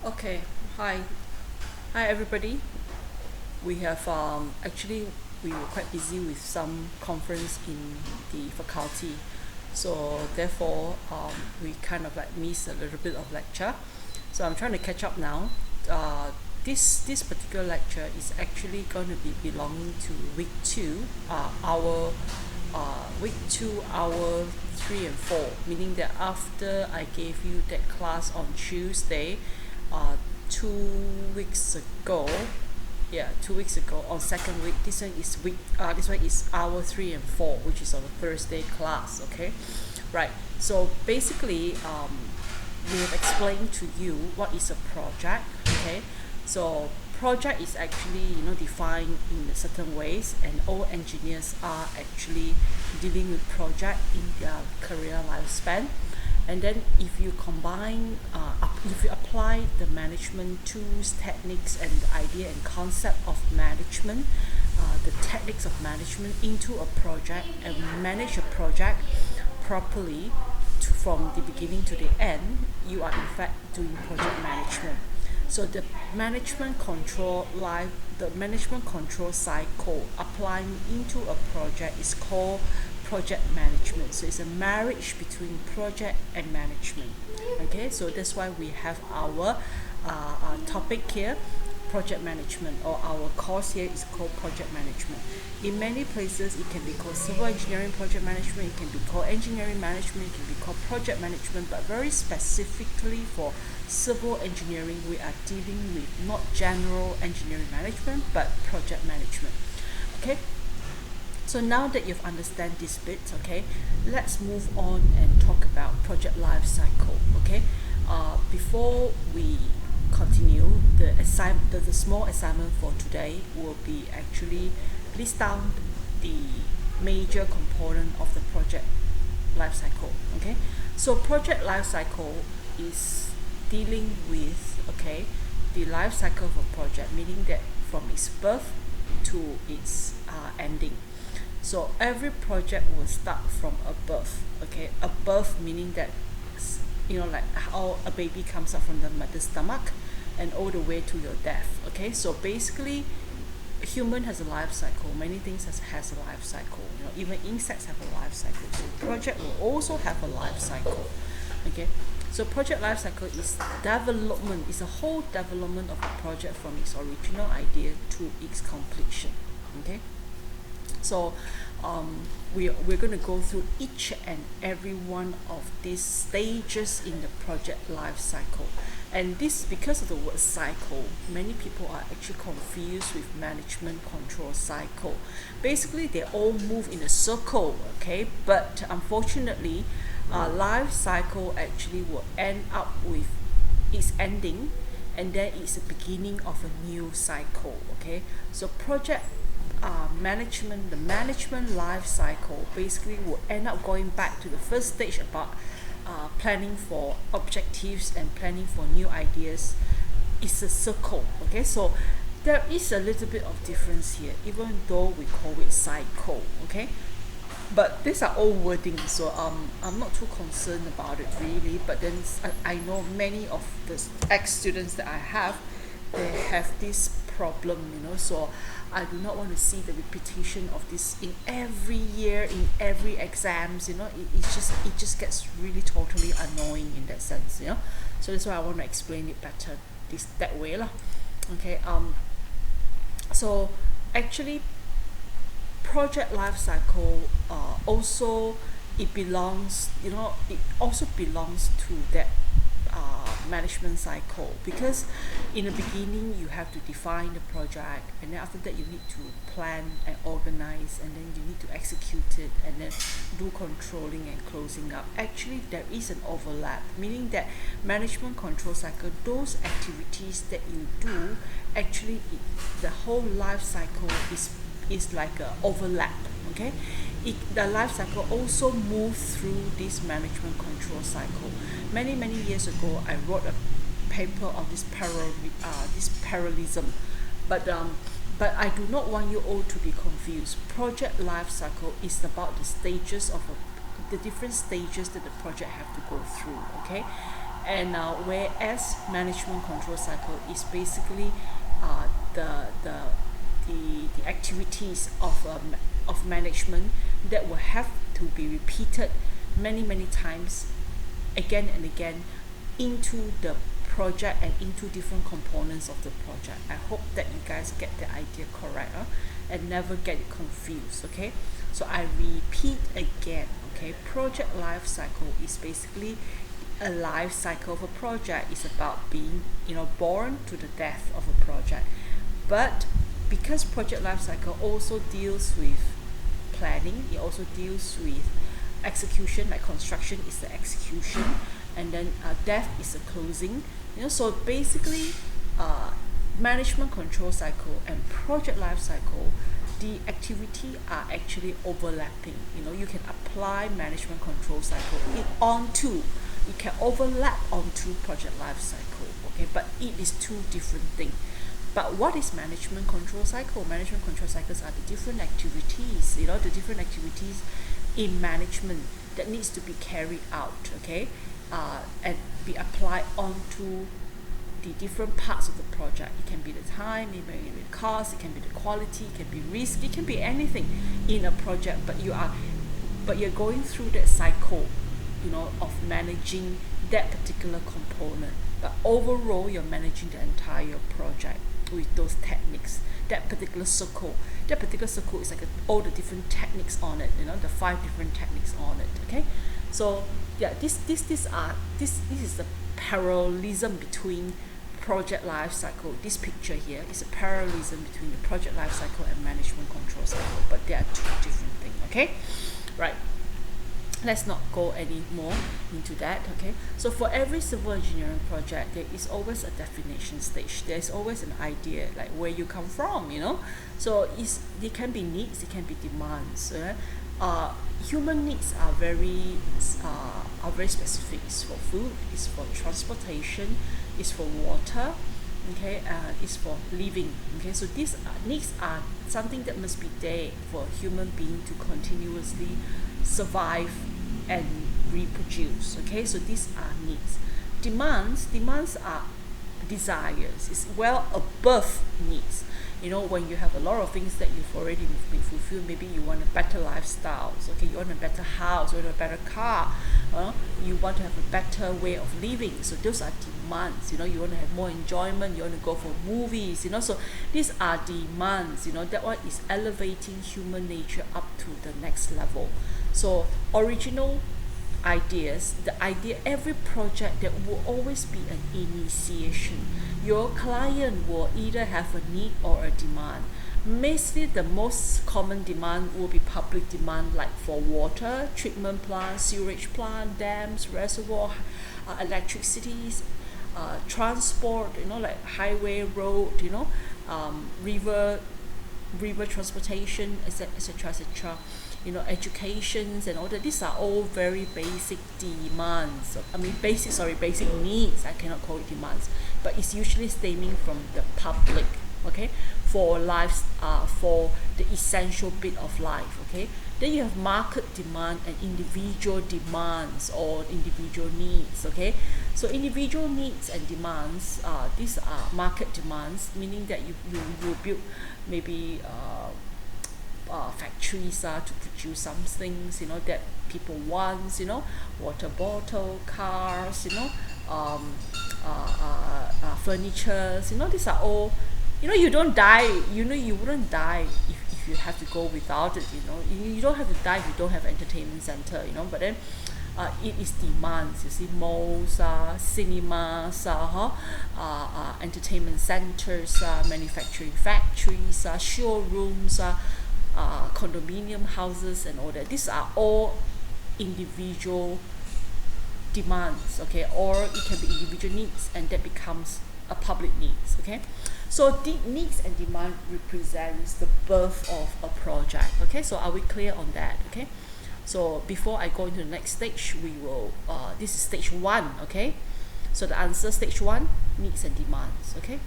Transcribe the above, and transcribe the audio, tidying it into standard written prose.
Okay, hi. Hi everybody. We have actually we were quite busy with some conference in the faculty. So therefore we kind of like miss a little bit of lecture. So I'm trying to catch up now. Uh, this particular lecture is actually going to be belonging to week two, our week two, hour 3 and 4, meaning that after I gave you that class on Tuesday, 2 weeks ago, yeah, 2 weeks ago on second week. This one is hour 3 and 4, which is on a Thursday class. Okay, right. So basically, we have explained to you what is a project. Okay, so project is actually defined in certain ways, and all engineers are actually dealing with project in their career lifespan. And then if you combine if you apply the management tools, techniques, and the idea and concept of management, the techniques of management into a project, and manage a project properly from the beginning to the end, you are in fact doing project management. So the management control cycle applying into a project is called project management. So it's a marriage between project and management. Okay, so that's why we have our topic here, project management, or our course here is called project management. In many places, it can be called civil engineering project management, it can be called engineering management, it can be called project management, but very specifically for civil engineering, we are dealing with not general engineering management, but project management. Okay, so now that you've understand this bit, okay, let's move on and talk about project life cycle. Okay, before we continue, the small assignment for today will be actually list down the major component of the project life cycle. Okay, so project life cycle is dealing with, okay, the life cycle of a project, meaning that from its birth to its ending. So every project will start from a birth. Okay, a birth meaning that like how a baby comes out from the mother's stomach and all the way to your death. Okay, so basically human has a life cycle, many things has a life cycle, even insects have a life cycle, so project will also have a life cycle. Okay, so project life cycle is development, is a whole development of a project from its original idea to its completion. Okay, so we're going to go through each and every one of these stages in the project life cycle. And this, because of the word cycle, many people are actually confused with management control cycle. Basically, they all move in a circle, okay? But unfortunately, life cycle actually will end up with its ending, and then it's the beginning of a new cycle. Okay, so project management, the management life cycle basically will end up going back to the first stage about planning for objectives and planning for new ideas. It's a circle. Okay, so there is a little bit of difference here, even though we call it cycle. Okay, but these are all wording, so I'm not too concerned about it really. But then I know many of the ex-students that I have, they have this problem, so I do not want to see the repetition of this in every year, in every exams. It just gets really totally annoying in that sense. So that's why I want to explain it better that way lah. Okay, so actually project life cycle also, it also belongs to that management cycle, because in the beginning you have to define the project, and then after that you need to plan and organize, and then you need to execute it, and then do controlling and closing up. Actually there is an overlap, meaning that management control cycle, those activities that you do, actually the whole life cycle is like a overlap. Okay, the life cycle also moves through this management control cycle. Many years ago, I wrote a paper on this parallelism, but I do not want you all to be confused. Project life cycle is about the different stages that the project have to go through. Okay, And whereas management control cycle is basically the activities of management that will have to be repeated many times again and again into the project and into different components of the project. I hope that you guys get the idea correct, and never get it confused. Okay, so I repeat again. Okay, project life cycle is basically a life cycle of a project. Is about being born to the death of a project. But because project life cycle also deals with planning, it also deals with execution, like construction is the execution, and then death is the closing. So basically management control cycle and project life cycle, the activity are actually overlapping. You can apply management control cycle it can overlap onto project life cycle. Okay, but it is two different things. But what is management control cycle? Management control cycles are the different activities, the different activities in management that needs to be carried out, okay, and be applied onto the different parts of the project. It can be the time, it can be the cost, it can be the quality, it can be risk, it can be anything in a project. But you're going through that cycle, of managing that particular component. But overall, you're managing the entire project with those techniques. That particular circle is like all the different techniques on it. The 5 different techniques on it. Okay, so yeah, this is the parallelism between project life cycle. This picture here is a parallelism between the project life cycle and management control cycle, but they are two different things. Okay, right. Let's not go any more into that. Okay, so for every civil engineering project, there is always a definition stage. There's always an idea, like where you come from. So it can be needs, it can be demands. Human needs are very specific. It's for food, it's for transportation, it's for water. Okay, it's for living. Okay, so these needs are something that must be there for a human being to continuously survive and reproduce. Okay, so these are needs. Demands are desires. It's well above needs. When you have a lot of things that you've already been fulfilled, maybe you want a better lifestyle. Okay, you want a better house, you want a better car, you want to have a better way of living. So those are demands. You want to have more enjoyment, you want to go for movies. So these are demands. That one is elevating human nature up to the next level. So original ideas, every project, there will always be an initiation. Your client will either have a need or a demand. Mostly the most common demand will be public demand, like for water, treatment plant, sewage plant, dams, reservoir, electricities, transport, like highway, road, river transportation, etc. Educations and all that. These are all very basic demands. Basic needs. I cannot call it demands, but it's usually stemming from the public. Okay, for lives, for the essential bit of life. Okay, then you have market demand and individual demands or individual needs. Okay, so individual needs and demands, these are market demands, meaning that you build maybe factories to produce some things that people want, water bottle, cars, furniture, these are all, you don't die, you wouldn't die if you have to go without it. You don't have to die if you don't have entertainment center, but then it is demands. You see, malls, cinemas, entertainment centers, manufacturing factories, showrooms, condominium houses and all that. These are all individual demands. Okay, or it can be individual needs, and that becomes a public needs. Okay, so the needs and demand represents the birth of a project. Okay, so are we clear on that? Okay, so before I go into the next stage, we will this is stage 1. Okay, so the answer, stage 1, needs and demands. Okay.